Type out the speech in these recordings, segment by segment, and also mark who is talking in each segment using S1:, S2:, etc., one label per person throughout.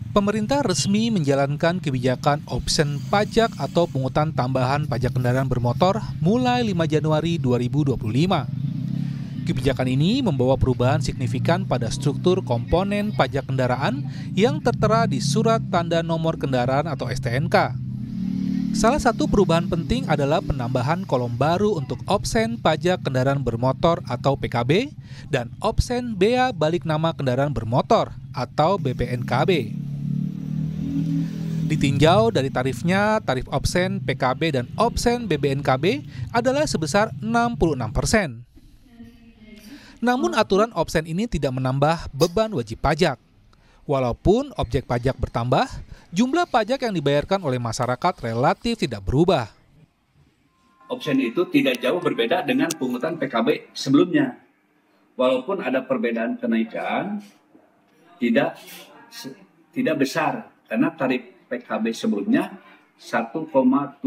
S1: Pemerintah resmi menjalankan kebijakan opsen pajak atau pungutan tambahan pajak kendaraan bermotor mulai 5 Januari 2025. Kebijakan ini membawa perubahan signifikan pada struktur komponen pajak kendaraan yang tertera di Surat Tanda Nomor Kendaraan atau STNK. Salah satu perubahan penting adalah penambahan kolom baru untuk opsen pajak kendaraan bermotor atau PKB dan opsen bea balik nama kendaraan bermotor atau BPNKB. Ditinjau dari tarifnya, tarif opsen PKB dan opsen BBNKB adalah sebesar 66%. Namun aturan opsen ini tidak menambah beban wajib pajak. Walaupun objek pajak bertambah, jumlah pajak yang dibayarkan oleh masyarakat relatif tidak berubah.
S2: Opsen itu tidak jauh berbeda dengan pungutan PKB sebelumnya. Walaupun ada perbedaan kenaikan, tidak besar karena tarif PKB sebelumnya 1,75%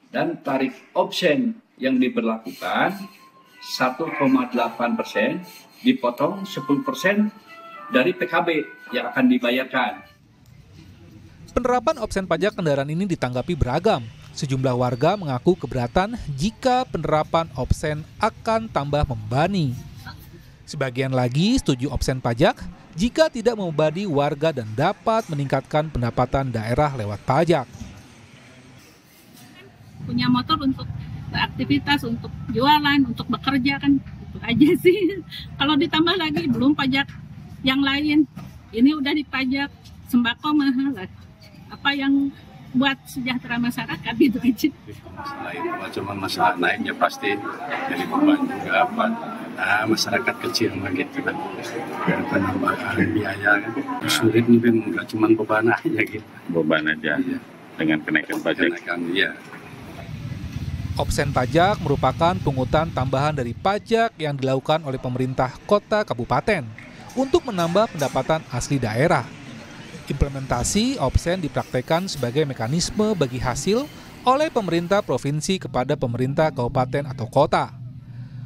S2: dan tarif opsen yang diberlakukan 1,8% dipotong 10% dari PKB yang akan dibayarkan.
S1: Penerapan opsen pajak kendaraan ini ditanggapi beragam. Sejumlah warga mengaku keberatan jika penerapan opsen akan tambah membebani. Sebagian lagi setuju opsen pajak jika tidak membebani warga dan dapat meningkatkan pendapatan daerah lewat pajak.
S3: Punya motor untuk beraktivitas, untuk jualan, untuk bekerja kan itu aja sih. Kalau ditambah lagi belum pajak yang lain, ini udah dipajak sembako mahal lah. Apa yang buat sejahtera masyarakat itu aja.
S4: Selain cuma masalah naiknya pasti jadi beban juga apa. Nah, masyarakat kecil gitu kan. Penambahan biaya kan. Sulit nih nggak cuma beban aja gitu.
S5: Beban aja ya. Dengan kenaikan pajak.
S4: Iya.
S1: Opsen pajak merupakan pungutan tambahan dari pajak yang dilakukan oleh pemerintah kota kabupaten untuk menambah pendapatan asli daerah. Implementasi opsen dipraktekkan sebagai mekanisme bagi hasil oleh pemerintah provinsi kepada pemerintah kabupaten atau kota.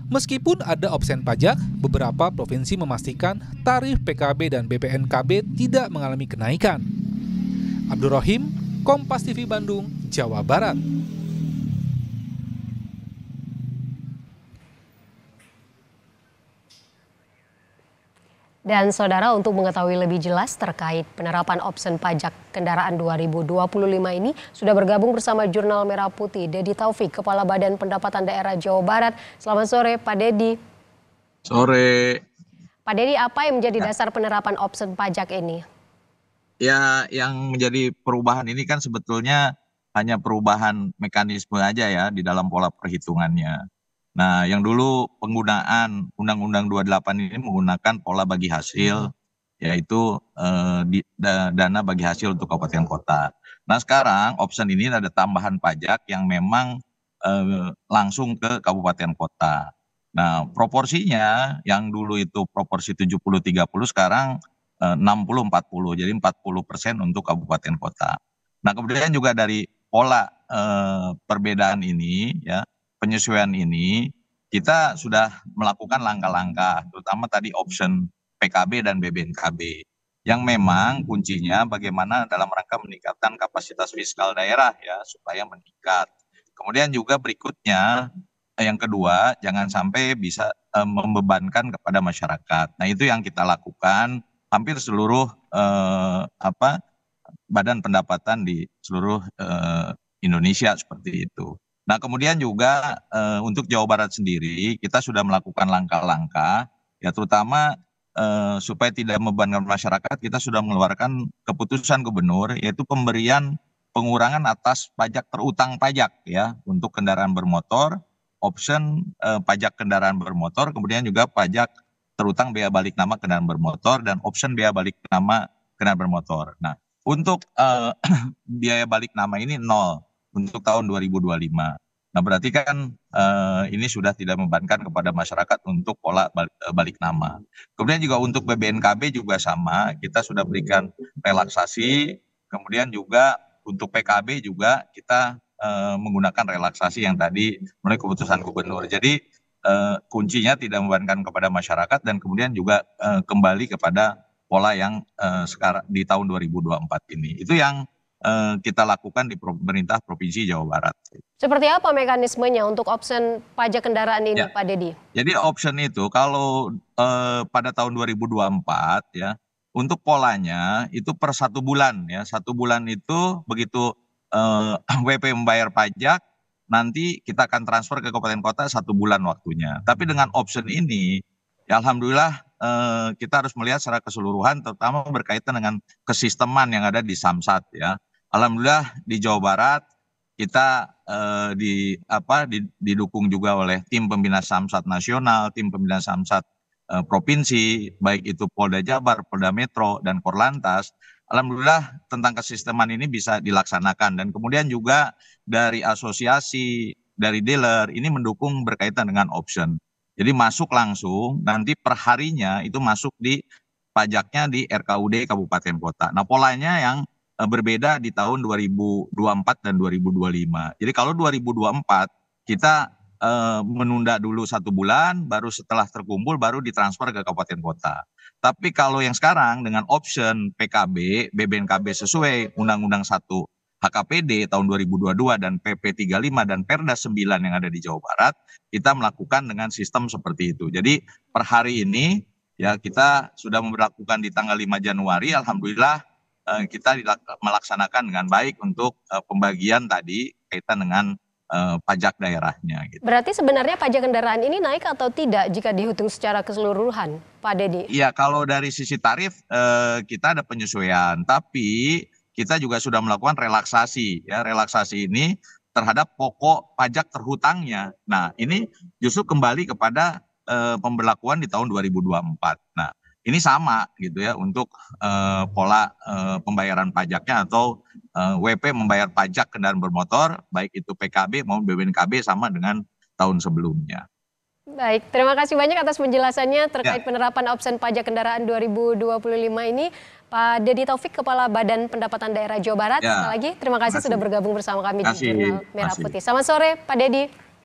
S1: Meskipun ada opsen pajak, beberapa provinsi memastikan tarif PKB dan BPNKB tidak mengalami kenaikan. Abdul Rohim, Kompas TV Bandung, Jawa Barat.
S6: Dan saudara, untuk mengetahui lebih jelas terkait penerapan opsen pajak kendaraan 2025 ini sudah bergabung bersama Jurnal Merah Putih Dedi Taufik, Kepala Badan Pendapatan Daerah Jawa Barat. Selamat sore Pak Dedi.
S7: Sore.
S6: Pak Dedi, apa yang menjadi dasar penerapan opsen pajak ini?
S7: Ya, yang menjadi perubahan ini kan sebetulnya hanya perubahan mekanisme aja ya di dalam pola perhitungannya. Nah, yang dulu penggunaan Undang-Undang 28 ini menggunakan pola bagi hasil, yaitu dana bagi hasil untuk kabupaten kota. Nah, sekarang option ini ada tambahan pajak yang memang langsung ke kabupaten kota. Nah, proporsinya yang dulu itu proporsi 70-30, sekarang 60-40, jadi 40% untuk kabupaten kota. Nah, kemudian juga dari pola perbedaan ini, ya, penyesuaian ini, kita sudah melakukan langkah-langkah, terutama tadi option PKB dan BBNKB, yang memang kuncinya bagaimana dalam rangka meningkatkan kapasitas fiskal daerah ya, supaya meningkat. Kemudian juga berikutnya, yang kedua, jangan sampai bisa membebankan kepada masyarakat. Nah, itu yang kita lakukan hampir seluruh badan pendapatan di seluruh Indonesia seperti itu. Nah, kemudian juga untuk Jawa Barat sendiri kita sudah melakukan langkah-langkah ya, terutama supaya tidak membebankan masyarakat. Kita sudah mengeluarkan keputusan gubernur, yaitu pemberian pengurangan atas pajak terutang pajak ya untuk kendaraan bermotor, option pajak kendaraan bermotor, kemudian juga pajak terutang bea balik nama kendaraan bermotor dan option bea balik nama kendaraan bermotor. Nah, untuk biaya balik nama ini 0 untuk tahun 2025. Nah, berarti kan ini sudah tidak membebankan kepada masyarakat untuk pola balik nama. Kemudian juga untuk BBNKB juga sama, kita sudah berikan relaksasi. Kemudian juga untuk PKB juga kita menggunakan relaksasi yang tadi melalui keputusan gubernur. Jadi kuncinya tidak membebankan kepada masyarakat dan kemudian juga kembali kepada pola yang sekarang di tahun 2024 ini. Itu yang kita lakukan di pemerintah Provinsi Jawa Barat.
S6: Seperti apa mekanismenya untuk option pajak kendaraan ini,
S7: Ya.
S6: Pak Dedi?
S7: Jadi option itu kalau pada tahun 2024 ya, untuk polanya itu per 1 bulan ya. 1 bulan itu begitu WP membayar pajak, nanti kita akan transfer ke kabupaten kota 1 bulan waktunya. Tapi dengan option ini, ya alhamdulillah kita harus melihat secara keseluruhan, terutama berkaitan dengan kesisteman yang ada di Samsat ya. Alhamdulillah di Jawa Barat kita didukung juga oleh tim pembina Samsat nasional, tim pembina Samsat provinsi, baik itu Polda Jabar, Polda Metro, dan Korlantas. Alhamdulillah tentang kesisteman ini bisa dilaksanakan, dan kemudian juga dari asosiasi, dari dealer ini mendukung berkaitan dengan option. Jadi masuk langsung, nanti per harinya itu masuk di pajaknya di RKUD Kabupaten Kota. Nah polanya yang berbeda di tahun 2024 dan 2025. Jadi kalau 2024 kita menunda dulu 1 bulan, baru setelah terkumpul baru ditransfer ke kabupaten kota. Tapi kalau yang sekarang dengan option PKB, BBNKB sesuai Undang-Undang 1 HKPD tahun 2022 dan PP 35 dan Perda 9 yang ada di Jawa Barat, kita melakukan dengan sistem seperti itu. Jadi per hari ini ya kita sudah memperlakukan di tanggal 5 Januari, alhamdulillah kita melaksanakan dengan baik untuk pembagian tadi kaitan dengan pajak daerahnya. Gitu.
S6: Berarti sebenarnya pajak kendaraan ini naik atau tidak jika dihitung secara keseluruhan, Pak Dedi?
S7: Iya, kalau dari sisi tarif kita ada penyesuaian, tapi kita juga sudah melakukan relaksasi. Ya, relaksasi ini terhadap pokok pajak terhutangnya. Nah, ini justru kembali kepada pemberlakuan di tahun 2024. Nah, ini sama gitu ya untuk pola pembayaran pajaknya atau WP membayar pajak kendaraan bermotor, baik itu PKB maupun BBNKB sama dengan tahun sebelumnya.
S6: Baik, terima kasih banyak atas penjelasannya terkait penerapan opsi pajak kendaraan 2025 ini. Pak Dedi Taufik, Kepala Badan Pendapatan Daerah Jawa Barat. Sekali lagi terima kasih sudah bergabung bersama kami di Jurnal Merah Putih. Selamat sore Pak Dedi.